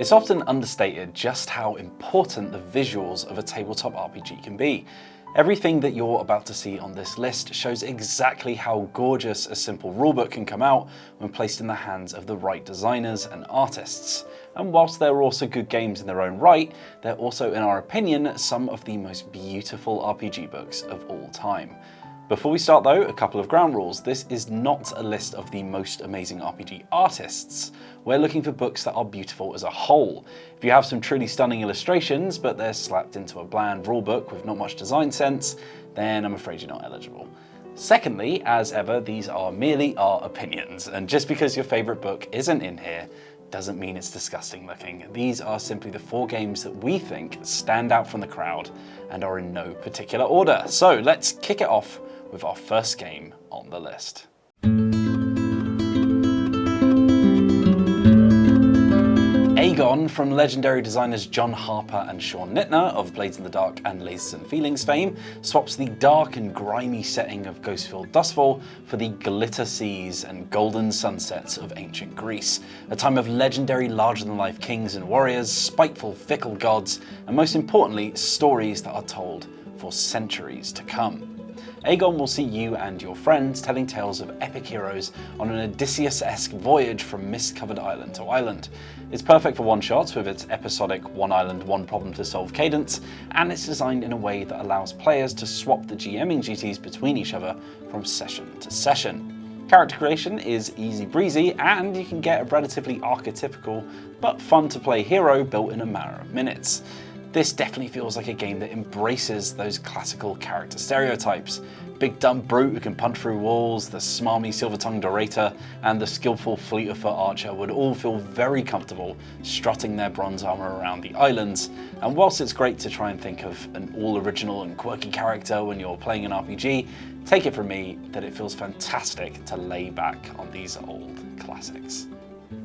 It's often understated just how important the visuals of a tabletop RPG can be. Everything that you're about to see on this list shows exactly how gorgeous a simple rulebook can come out when placed in the hands of the right designers and artists. And whilst they're also good games in their own right, they're also, in our opinion, some of the most beautiful RPG books of all time. Before we start though, a couple of ground rules. This is not a list of the most amazing RPG artists. We're looking for books that are beautiful as a whole. If you have some truly stunning illustrations, but they're slapped into a bland rulebook with not much design sense, then I'm afraid you're not eligible. Secondly, as ever, these are merely our opinions, and just because your favourite book isn't in here, doesn't mean it's disgusting looking. These are simply the 4 games that we think stand out from the crowd and are in no particular order. So let's kick it off with our first game on the list. Aegon, from legendary designers John Harper and Sean Nittner of Blades in the Dark and Lasers and Feelings fame, swaps the dark and grimy setting of Ghostfilled Dustfall for the glitter seas and golden sunsets of ancient Greece, a time of legendary larger-than-life kings and warriors, spiteful, fickle gods, and most importantly, stories that are told for centuries to come. Aegon will see you and your friends telling tales of epic heroes on an Odysseus-esque voyage from mist-covered island to island. It's perfect for one-shots with its episodic one island, one problem to solve cadence, and it's designed in a way that allows players to swap the GMing duties between each other from session to session. Character creation is easy breezy, and you can get a relatively archetypical but fun to play hero built in a matter of minutes. This definitely feels like a game that embraces those classical character stereotypes. Big dumb brute who can punch through walls, the smarmy silver-tongued orator, and the skillful fleet-of-foot archer would all feel very comfortable strutting their bronze armor around the islands. And whilst it's great to try and think of an all-original and quirky character when you're playing an RPG, take it from me that it feels fantastic to lay back on these old classics.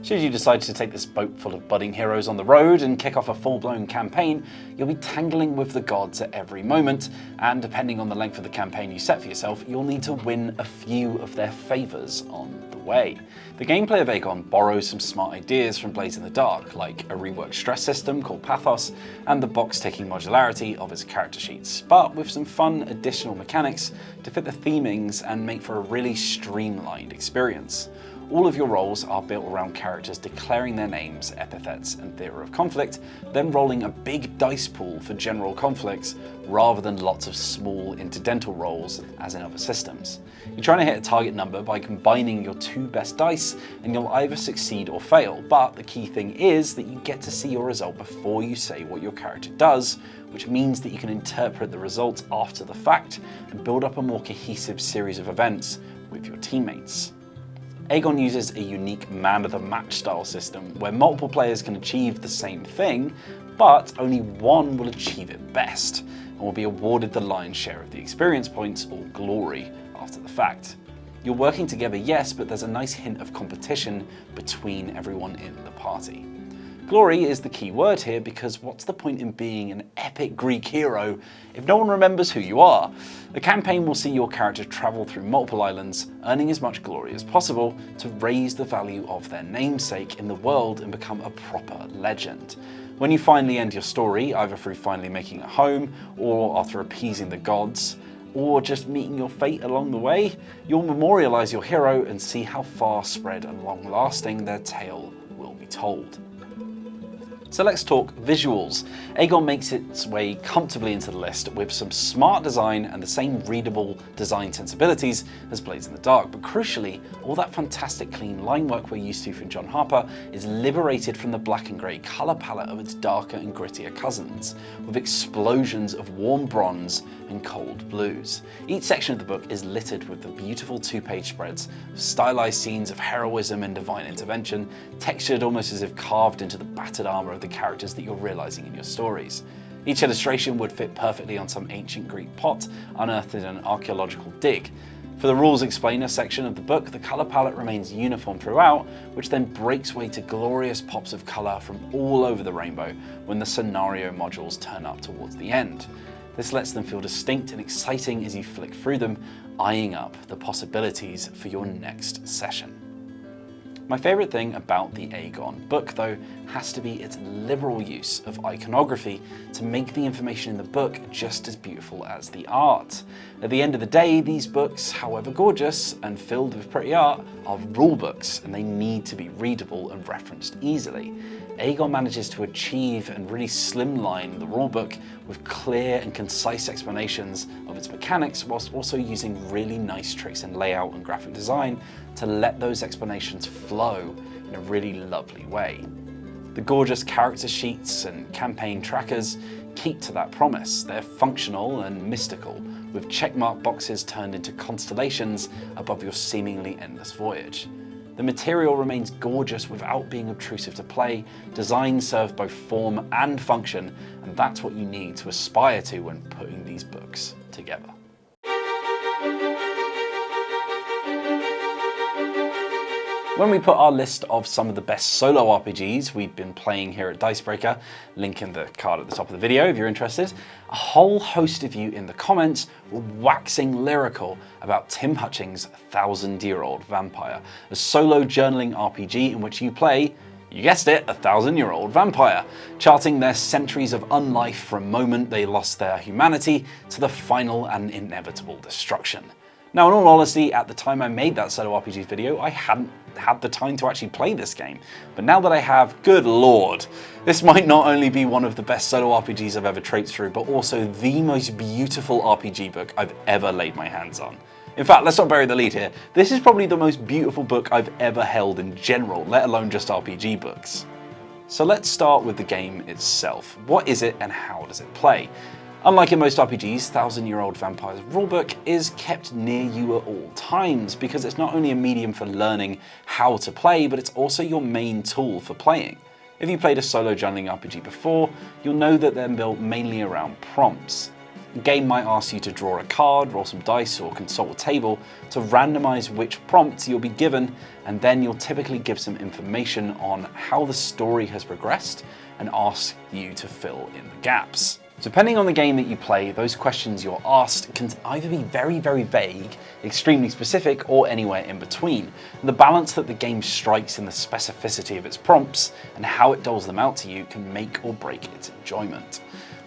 Should you decide to take this boat full of budding heroes on the road and kick off a full-blown campaign, you'll be tangling with the gods at every moment, and depending on the length of the campaign you set for yourself, you'll need to win a few of their favours on the way. The gameplay of Aegon borrows some smart ideas from Blades in the Dark, like a reworked stress system called Pathos, and the box-ticking modularity of its character sheets, but with some fun additional mechanics to fit the themings and make for a really streamlined experience. All of your roles are built around characters declaring their names, epithets, and theatre of conflict, then rolling a big dice pool for general conflicts, rather than lots of small incidental rolls as in other systems. You're trying to hit a target number by combining your 2 best dice, and you'll either succeed or fail, but the key thing is that you get to see your result before you say what your character does, which means that you can interpret the results after the fact and build up a more cohesive series of events with your teammates. Aegon uses a unique man-of-the-match style system where multiple players can achieve the same thing, but only one will achieve it best and will be awarded the lion's share of the experience points or glory after the fact. You're working together, yes, but there's a nice hint of competition between everyone in the party. Glory is the key word here because what's the point in being an epic Greek hero if no one remembers who you are? The campaign will see your character travel through multiple islands, earning as much glory as possible to raise the value of their namesake in the world and become a proper legend. When you finally end your story, either through finally making it home, or after appeasing the gods, or just meeting your fate along the way, you'll memorialise your hero and see how far spread and long-lasting their tale will be told. So let's talk visuals. Aegon makes its way comfortably into the list with some smart design and the same readable design sensibilities as Blades in the Dark, but crucially, all that fantastic clean line work we're used to from John Harper is liberated from the black and grey colour palette of its darker and grittier cousins, with explosions of warm bronze and cold blues. Each section of the book is littered with the beautiful 2-page spreads of stylized scenes of heroism and divine intervention, textured almost as if carved into the battered armour of the characters that you're realising in your stories. Each illustration would fit perfectly on some ancient Greek pot unearthed in an archaeological dig. For the rules explainer section of the book, the colour palette remains uniform throughout, which then breaks way to glorious pops of colour from all over the rainbow when the scenario modules turn up towards the end. This lets them feel distinct and exciting as you flick through them, eyeing up the possibilities for your next session. My favourite thing about the Aegon book, though, has to be its liberal use of iconography to make the information in the book just as beautiful as the art. At the end of the day, these books, however gorgeous and filled with pretty art, are rulebooks, and they need to be readable and referenced easily. Aegon manages to achieve and really slimline the rulebook with clear and concise explanations of its mechanics, whilst also using really nice tricks in layout and graphic design to let those explanations flow in a really lovely way. The gorgeous character sheets and campaign trackers keep to that promise. They're functional and mystical, with checkmark boxes turned into constellations above your seemingly endless voyage. The material remains gorgeous without being obtrusive to play. Design serves both form and function, and that's what you need to aspire to when putting these books together. When we put our list of some of the best solo RPGs we've been playing here at Dicebreaker, link in the card at the top of the video if you're interested, a whole host of you in the comments were waxing lyrical about Tim Hutchings' 1000-Year-Old Vampire, a solo journaling RPG in which you play, you guessed it, a 1000-year-old vampire, charting their centuries of unlife from the moment they lost their humanity to the final and inevitable destruction. Now, in all honesty, at the time I made that solo RPG video, I hadn't had the time to actually play this game. But now that I have, good lord, this might not only be one of the best solo RPGs I've ever traipsed through, but also the most beautiful RPG book I've ever laid my hands on. In fact, let's not bury the lead here. This is probably the most beautiful book I've ever held in general, let alone just RPG books. So let's start with the game itself. What is it and how does it play? Unlike in most RPGs, 1000-Year-Old Vampire's rulebook is kept near you at all times because it's not only a medium for learning how to play, but it's also your main tool for playing. If you played a solo journaling RPG before, you'll know that they're built mainly around prompts. The game might ask you to draw a card, roll some dice, or consult a table to randomize which prompts you'll be given, and then you'll typically give some information on how the story has progressed and ask you to fill in the gaps. Depending on the game that you play, those questions you're asked can either be very, very vague, extremely specific, or anywhere in between. And the balance that the game strikes in the specificity of its prompts and how it doles them out to you can make or break its enjoyment.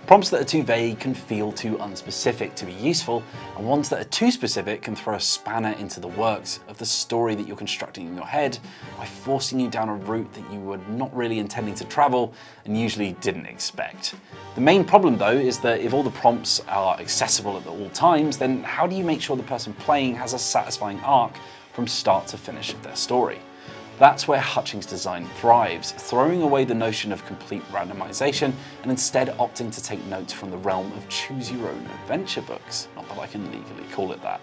Prompts that are too vague can feel too unspecific to be useful, and ones that are too specific can throw a spanner into the works of the story that you're constructing in your head by forcing you down a route that you were not really intending to travel and usually didn't expect. The main problem though is that if all the prompts are accessible at all times, then how do you make sure the person playing has a satisfying arc from start to finish of their story? That's where Hutchings' design thrives, throwing away the notion of complete randomization and instead opting to take notes from the realm of choose-your-own-adventure books. Not that I can legally call it that.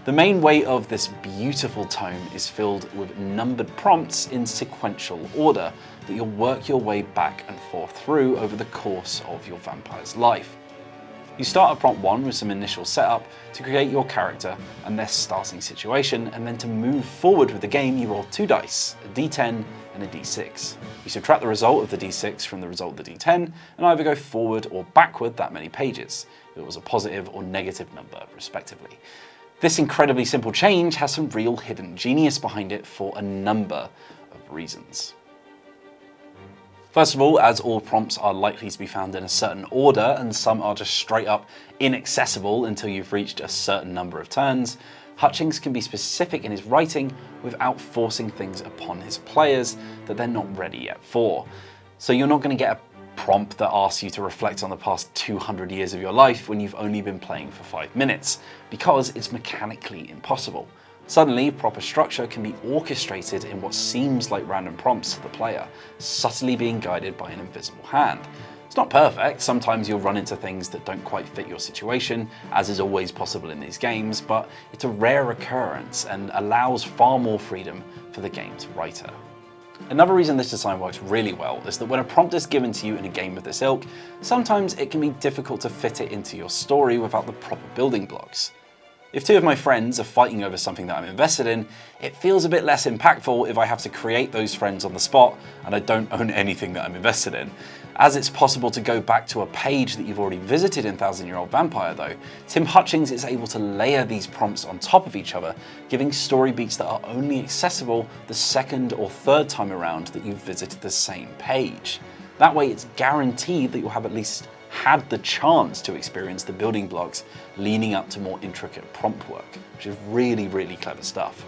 The main weight of this beautiful tome is filled with numbered prompts in sequential order that you'll work your way back and forth through over the course of your vampire's life. You start at prompt 1 with some initial setup to create your character and their starting situation, and then to move forward with the game you roll 2 dice, a d10 and a d6. You subtract the result of the d6 from the result of the d10 and either go forward or backward that many pages, if it was a positive or negative number respectively. This incredibly simple change has some real hidden genius behind it for a number of reasons. First of all, as all prompts are likely to be found in a certain order and some are just straight up inaccessible until you've reached a certain number of turns, Hutchings can be specific in his writing without forcing things upon his players that they're not ready yet for. So you're not going to get a prompt that asks you to reflect on the past 200 years of your life when you've only been playing for 5 minutes, because it's mechanically impossible. Suddenly, proper structure can be orchestrated in what seems like random prompts to the player, subtly being guided by an invisible hand. It's not perfect, sometimes you'll run into things that don't quite fit your situation, as is always possible in these games, but it's a rare occurrence and allows far more freedom for the game's writer. Another reason this design works really well is that when a prompt is given to you in a game of this ilk, sometimes it can be difficult to fit it into your story without the proper building blocks. If two of my friends are fighting over something that I'm invested in, it feels a bit less impactful if I have to create those friends on the spot and I don't own anything that I'm invested in. As it's possible to go back to a page that you've already visited in Thousand-Year-Old Vampire though, Tim Hutchings is able to layer these prompts on top of each other, giving story beats that are only accessible the second or third time around that you've visited the same page. That way it's guaranteed that you'll have at least had the chance to experience the building blocks leading up to more intricate prompt work, which is really, really clever stuff.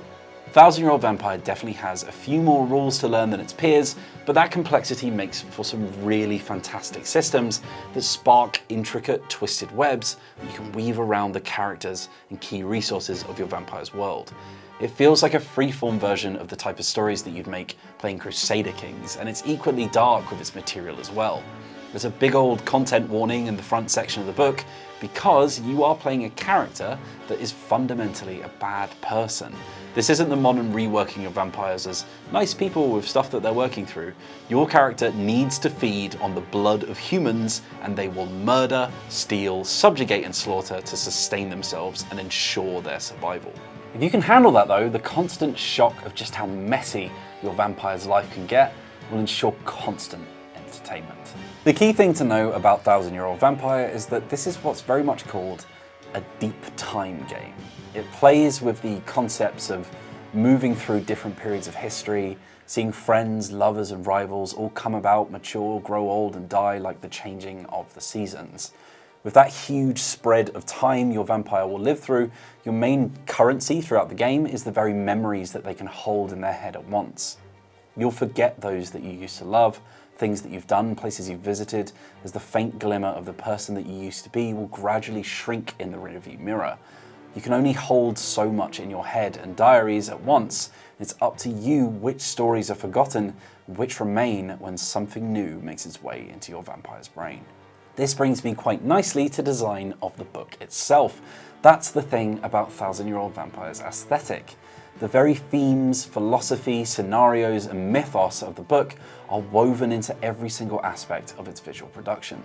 Thousand-Year-Old Vampire definitely has a few more rules to learn than its peers, but that complexity makes for some really fantastic systems that spark intricate, twisted webs that you can weave around the characters and key resources of your vampire's world. It feels like a freeform version of the type of stories that you'd make playing Crusader Kings, and it's equally dark with its material as well. There's a big old content warning in the front section of the book because you are playing a character that is fundamentally a bad person. This isn't the modern reworking of vampires as nice people with stuff that they're working through. Your character needs to feed on the blood of humans, and they will murder, steal, subjugate and slaughter to sustain themselves and ensure their survival. If you can handle that though, the constant shock of just how messy your vampire's life can get will ensure constant entertainment. The key thing to know about Thousand-Year-Old Vampire is that this is what's very much called a deep time game. It plays with the concepts of moving through different periods of history, seeing friends, lovers and rivals all come about, mature, grow old and die like the changing of the seasons. With that huge spread of time your vampire will live through, your main currency throughout the game is the very memories that they can hold in their head at once. You'll forget those that you used to love, things that you've done, places you've visited, as the faint glimmer of the person that you used to be will gradually shrink in the rearview mirror. You can only hold so much in your head and diaries at once. It's up to you which stories are forgotten and which remain when something new makes its way into your vampire's brain. This brings me quite nicely to design of the book itself. That's the thing about Thousand-Year-Old Vampire's aesthetic. The very themes, philosophy, scenarios and mythos of the book are woven into every single aspect of its visual production.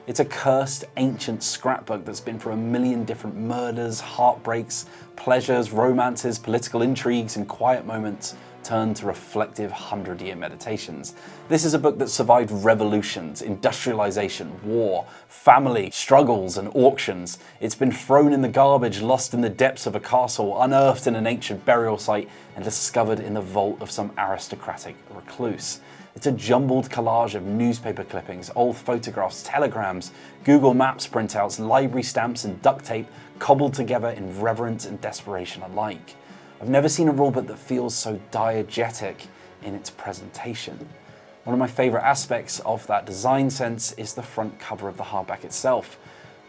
It's a cursed, ancient scrapbook that's been through a million different murders, heartbreaks, pleasures, romances, political intrigues and quiet moments turned to reflective 100-year meditations. This is a book that survived revolutions, industrialization, war, family, struggles and auctions. It's been thrown in the garbage, lost in the depths of a castle, unearthed in an ancient burial site and discovered in the vault of some aristocratic recluse. It's a jumbled collage of newspaper clippings, old photographs, telegrams, Google Maps printouts, library stamps and duct tape cobbled together in reverence and desperation alike. I've never seen a rulebook that feels so diegetic in its presentation. One of my favourite aspects of that design sense is the front cover of the hardback itself.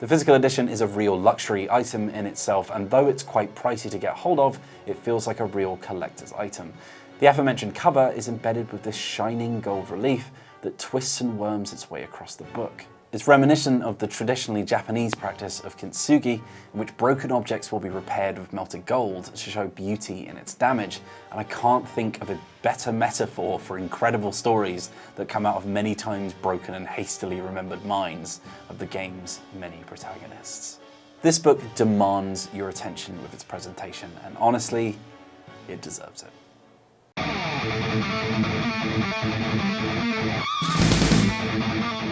The physical edition is a real luxury item in itself, and though it's quite pricey to get hold of, it feels like a real collector's item. The aforementioned cover is embedded with this shining gold relief that twists and worms its way across the book. It's reminiscent of the traditionally Japanese practice of kintsugi, in which broken objects will be repaired with melted gold to show beauty in its damage, and I can't think of a better metaphor for incredible stories that come out of many times broken and hastily remembered minds of the game's many protagonists. This book demands your attention with its presentation, and honestly, it deserves it.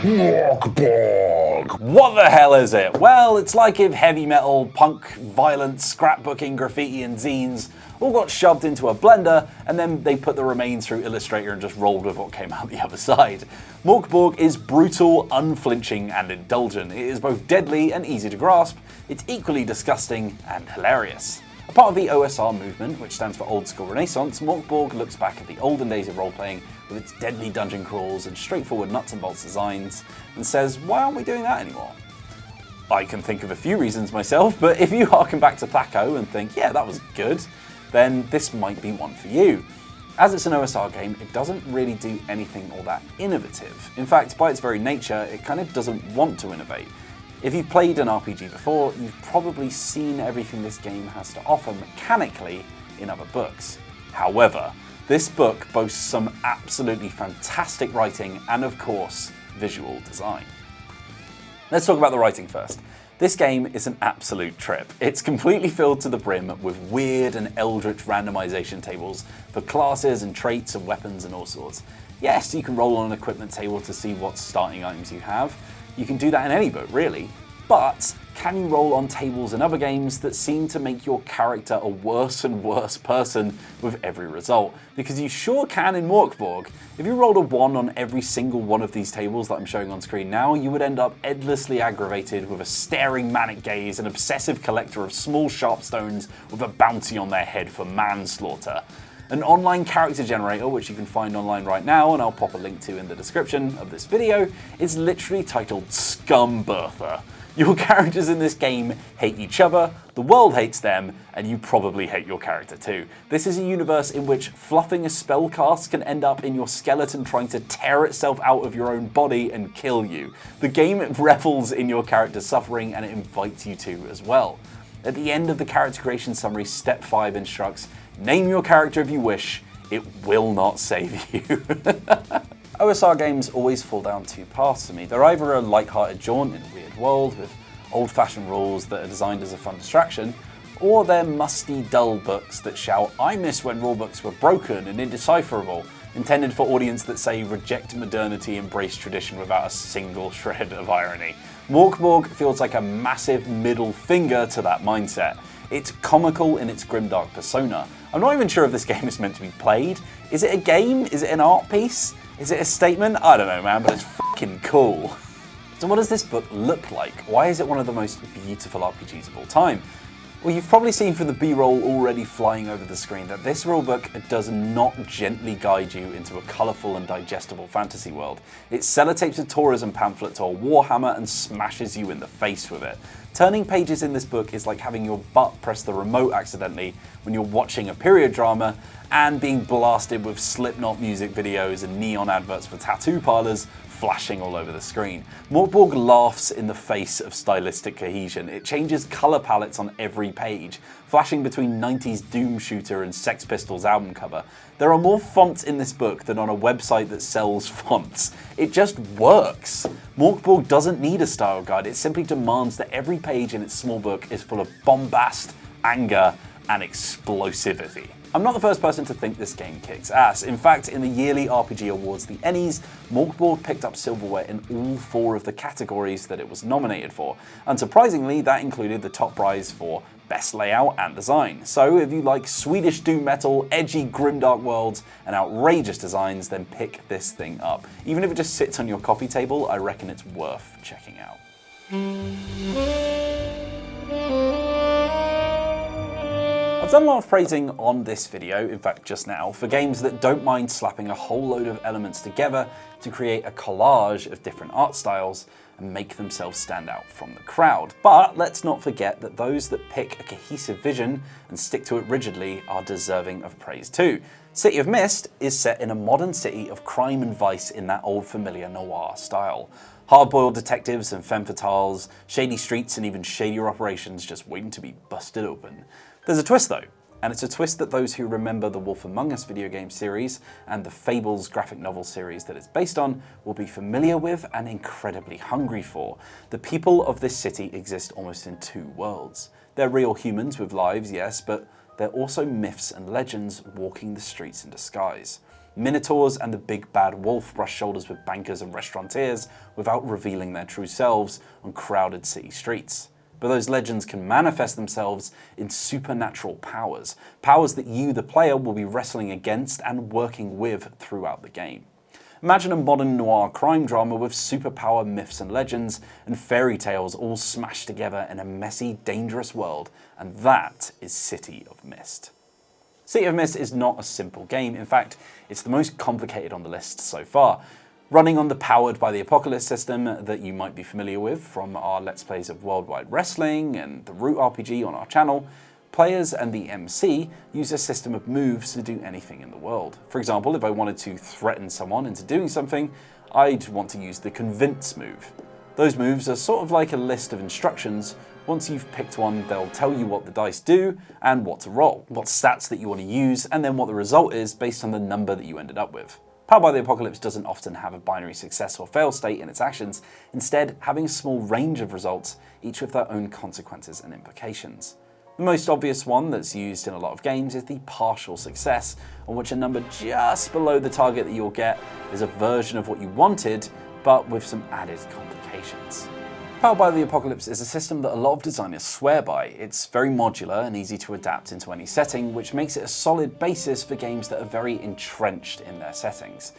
Morkborg! What the hell is it? Well, it's like if heavy metal, punk, violence, scrapbooking, graffiti and zines all got shoved into a blender and then they put the remains through Illustrator and just rolled with what came out the other side. Morkborg is brutal, unflinching and indulgent. It is both deadly and easy to grasp. It's equally disgusting and hilarious. A part of the OSR movement, which stands for Old School Renaissance, Morkborg looks back at the olden days of role-playing with its deadly dungeon crawls and straightforward nuts and bolts designs, and says, why aren't we doing that anymore? I can think of a few reasons myself, but if you harken back to Thaco and think, yeah, that was good, then this might be one for you. As it's an OSR game, it doesn't really do anything all that innovative. In fact, by its very nature, it kind of doesn't want to innovate. If you've played an RPG before, you've probably seen everything this game has to offer mechanically in other books. However, this book boasts some absolutely fantastic writing and, of course, visual design. Let's talk about the writing first. This game is an absolute trip. It's completely filled to the brim with weird and eldritch randomization tables for classes and traits and weapons and all sorts. Yes, you can roll on an equipment table to see what starting items you have. You can do that in any book, really. But can you roll on tables in other games that seem to make your character a worse and worse person with every result? Because you sure can in Morkborg. If you rolled a 1 on every single one of these tables that I'm showing on screen now, you would end up endlessly aggravated with a staring manic gaze, an obsessive collector of small sharp stones with a bounty on their head for manslaughter. An online character generator, which you can find online right now, and I'll pop a link to in the description of this video, is literally titled Scumbertha. Your characters in this game hate each other, the world hates them, and you probably hate your character too. This is a universe in which fluffing a spell cast can end up in your skeleton trying to tear itself out of your own body and kill you. The game revels in your character's suffering, and it invites you to as well. At the end of the character creation summary, step 5 instructs, name your character if you wish, it will not save you. OSR games always fall down two paths for me. They're either a light-hearted jaunt in a weird world with old-fashioned rules that are designed as a fun distraction, or they're musty, dull books that shout, "I miss when rulebooks were broken and indecipherable," intended for audience that say reject modernity, embrace tradition without a single shred of irony. Morkborg feels like a massive middle finger to that mindset. It's comical in its grimdark persona. I'm not even sure if this game is meant to be played. Is it a game? Is it an art piece? Is it a statement? I don't know, man, but it's fucking cool. So what does this book look like? Why is it one of the most beautiful RPGs of all time? Well, you've probably seen from the B-roll already flying over the screen that this rulebook does not gently guide you into a colourful and digestible fantasy world. It sellotapes a tourism pamphlet to a warhammer and smashes you in the face with it. Turning pages in this book is like having your butt press the remote accidentally when you're watching a period drama and being blasted with Slipknot music videos and neon adverts for tattoo parlours flashing all over the screen. Morkborg laughs in the face of stylistic cohesion. It changes colour palettes on every page, flashing between 90s Doom Shooter and Sex Pistols album cover. There are more fonts in this book than on a website that sells fonts. It just works. Morkborg doesn't need a style guide, it simply demands that every page in its small book is full of bombast, anger, and explosivity. I'm not the first person to think this game kicks ass. In fact, in the yearly RPG awards, the Ennies, Morkborg picked up silverware in all 4 of the categories that it was nominated for. Unsurprisingly, that included the top prize for Best Layout and Design. So if you like Swedish doom metal, edgy grimdark worlds, and outrageous designs, then pick this thing up. Even if it just sits on your coffee table, I reckon it's worth checking out. I've done a lot of praising on this video, in fact just now, for games that don't mind slapping a whole load of elements together to create a collage of different art styles and make themselves stand out from the crowd. But let's not forget that those that pick a cohesive vision and stick to it rigidly are deserving of praise too. City of Mist is set in a modern city of crime and vice in that old familiar noir style. Hard-boiled detectives and femme fatales, shady streets and even shadier operations just waiting to be busted open. There's a twist though, and it's a twist that those who remember the Wolf Among Us video game series and the Fables graphic novel series that it's based on will be familiar with and incredibly hungry for. The people of this city exist almost in 2 worlds. They're real humans with lives, yes, but they're also myths and legends walking the streets in disguise. Minotaurs and the big bad wolf brush shoulders with bankers and restaurateurs without revealing their true selves on crowded city streets. But those legends can manifest themselves in supernatural powers, powers that you, the player, will be wrestling against and working with throughout the game. Imagine a modern noir crime drama with superpower myths and legends and fairy tales all smashed together in a messy, dangerous world, and that is City of Mist. City of Mist is not a simple game. In fact, it's the most complicated on the list so far. Running on the Powered by the Apocalypse system that you might be familiar with from our Let's Plays of Worldwide Wrestling and the Root RPG on our channel, players and the MC use a system of moves to do anything in the world. For example, if I wanted to threaten someone into doing something, I'd want to use the Convince move. Those moves are sort of like a list of instructions. Once you've picked one, they'll tell you what the dice do and what to roll, what stats that you want to use, and then what the result is based on the number that you ended up with. Powered by the Apocalypse doesn't often have a binary success or fail state in its actions, instead having a small range of results, each with their own consequences and implications. The most obvious one that's used in a lot of games is the partial success, on which a number just below the target that you'll get is a version of what you wanted, but with some added complications. Powered by the Apocalypse is a system that a lot of designers swear by. It's very modular and easy to adapt into any setting, which makes it a solid basis for games that are very entrenched in their settings.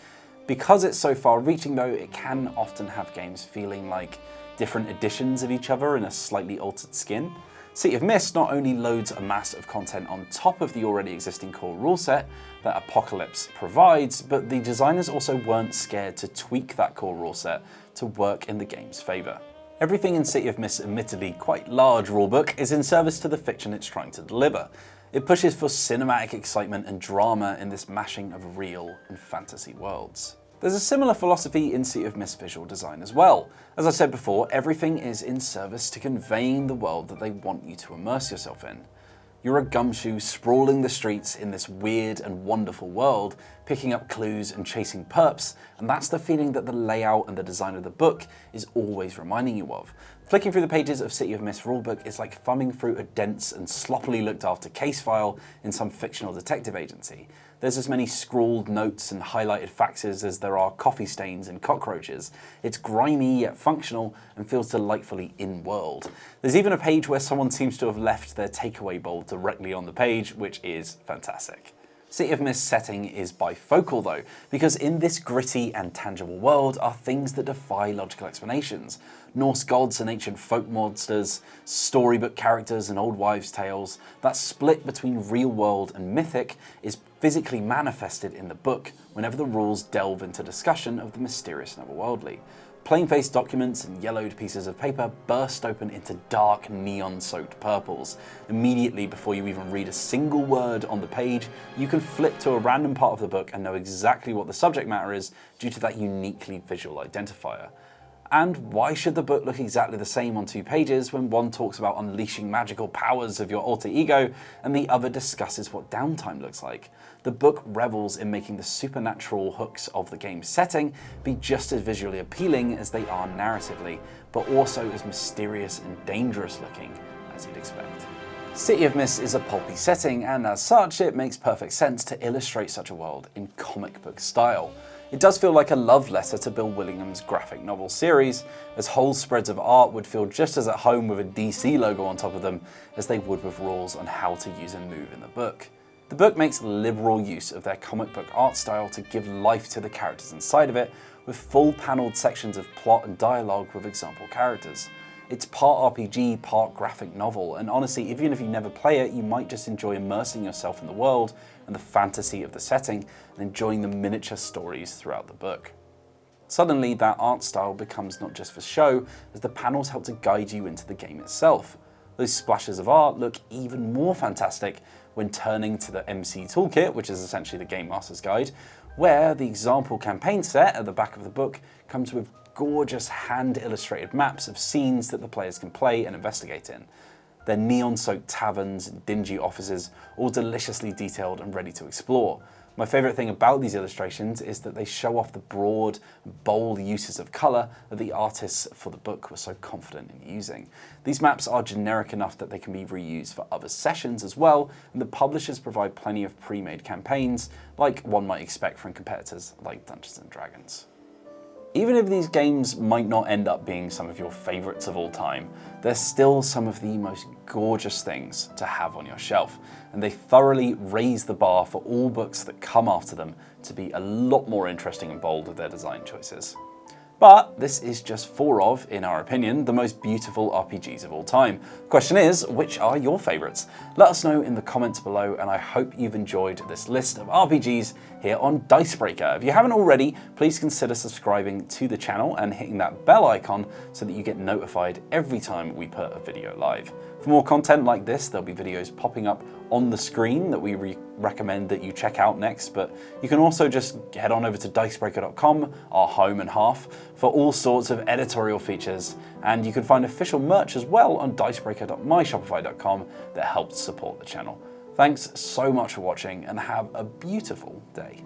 Because it's so far-reaching though, it can often have games feeling like different editions of each other in a slightly altered skin. City of Mist not only loads a mass of content on top of the already existing core rule set that Apocalypse provides, but the designers also weren't scared to tweak that core rule set to work in the game's favour. Everything in City of Mist's admittedly quite large rulebook is in service to the fiction it's trying to deliver. It pushes for cinematic excitement and drama in this mashing of real and fantasy worlds. There's a similar philosophy in City of Mist visual design as well. As I said before, everything is in service to conveying the world that they want you to immerse yourself in. You're a gumshoe sprawling the streets in this weird and wonderful world, picking up clues and chasing perps, and that's the feeling that the layout and the design of the book is always reminding you of. Flicking through the pages of City of Mist rulebook is like thumbing through a dense and sloppily looked after case file in some fictional detective agency. There's as many scrawled notes and highlighted faxes as there are coffee stains and cockroaches. It's grimy yet functional and feels delightfully in-world. There's even a page where someone seems to have left their takeaway bowl directly on the page, which is fantastic. City of Mist's setting is bifocal though, because in this gritty and tangible world are things that defy logical explanations. Norse gods and ancient folk monsters, storybook characters and old wives' tales. That split between real world and mythic is physically manifested in the book whenever the rules delve into discussion of the mysterious and otherworldly. Plain-faced documents and yellowed pieces of paper burst open into dark, neon-soaked purples. Immediately before you even read a single word on the page, you can flip to a random part of the book and know exactly what the subject matter is due to that uniquely visual identifier. And why should the book look exactly the same on two pages when one talks about unleashing magical powers of your alter ego and the other discusses what downtime looks like? The book revels in making the supernatural hooks of the game's setting be just as visually appealing as they are narratively, but also as mysterious and dangerous looking as you'd expect. City of Mist is a pulpy setting, and as such it makes perfect sense to illustrate such a world in comic book style. It does feel like a love letter to Bill Willingham's graphic novel series, as whole spreads of art would feel just as at home with a DC logo on top of them as they would with rules on how to use a move in the book. The book makes liberal use of their comic book art style to give life to the characters inside of it, with full panelled sections of plot and dialogue with example characters. It's part RPG, part graphic novel, and honestly, even if you never play it, you might just enjoy immersing yourself in the world and the fantasy of the setting and enjoying the miniature stories throughout the book. Suddenly, that art style becomes not just for show, as the panels help to guide you into the game itself. Those splashes of art look even more fantastic when turning to the MC Toolkit, which is essentially the Game Master's Guide, where the example campaign set at the back of the book comes with gorgeous hand-illustrated maps of scenes that the players can play and investigate in. They're neon-soaked taverns and dingy offices, all deliciously detailed and ready to explore. My favourite thing about these illustrations is that they show off the broad, bold uses of colour that the artists for the book were so confident in using. These maps are generic enough that they can be reused for other sessions as well, and the publishers provide plenty of pre-made campaigns, like one might expect from competitors like Dungeons & Dragons. Even if these games might not end up being some of your favourites of all time, they're still some of the most gorgeous things to have on your shelf, and they thoroughly raise the bar for all books that come after them to be a lot more interesting and bold with their design choices. But this is just 4 of, in our opinion, the most beautiful RPGs of all time. The question is, which are your favourites? Let us know in the comments below, and I hope you've enjoyed this list of RPGs here on Dicebreaker. If you haven't already, please consider subscribing to the channel and hitting that bell icon so that you get notified every time we put a video live. For more content like this, there'll be videos popping up on the screen that we recommend that you check out next, but you can also just head on over to Dicebreaker.com, our home and half, for all sorts of editorial features, and you can find official merch as well on Dicebreaker.myshopify.com that helps support the channel. Thanks so much for watching, and have a beautiful day.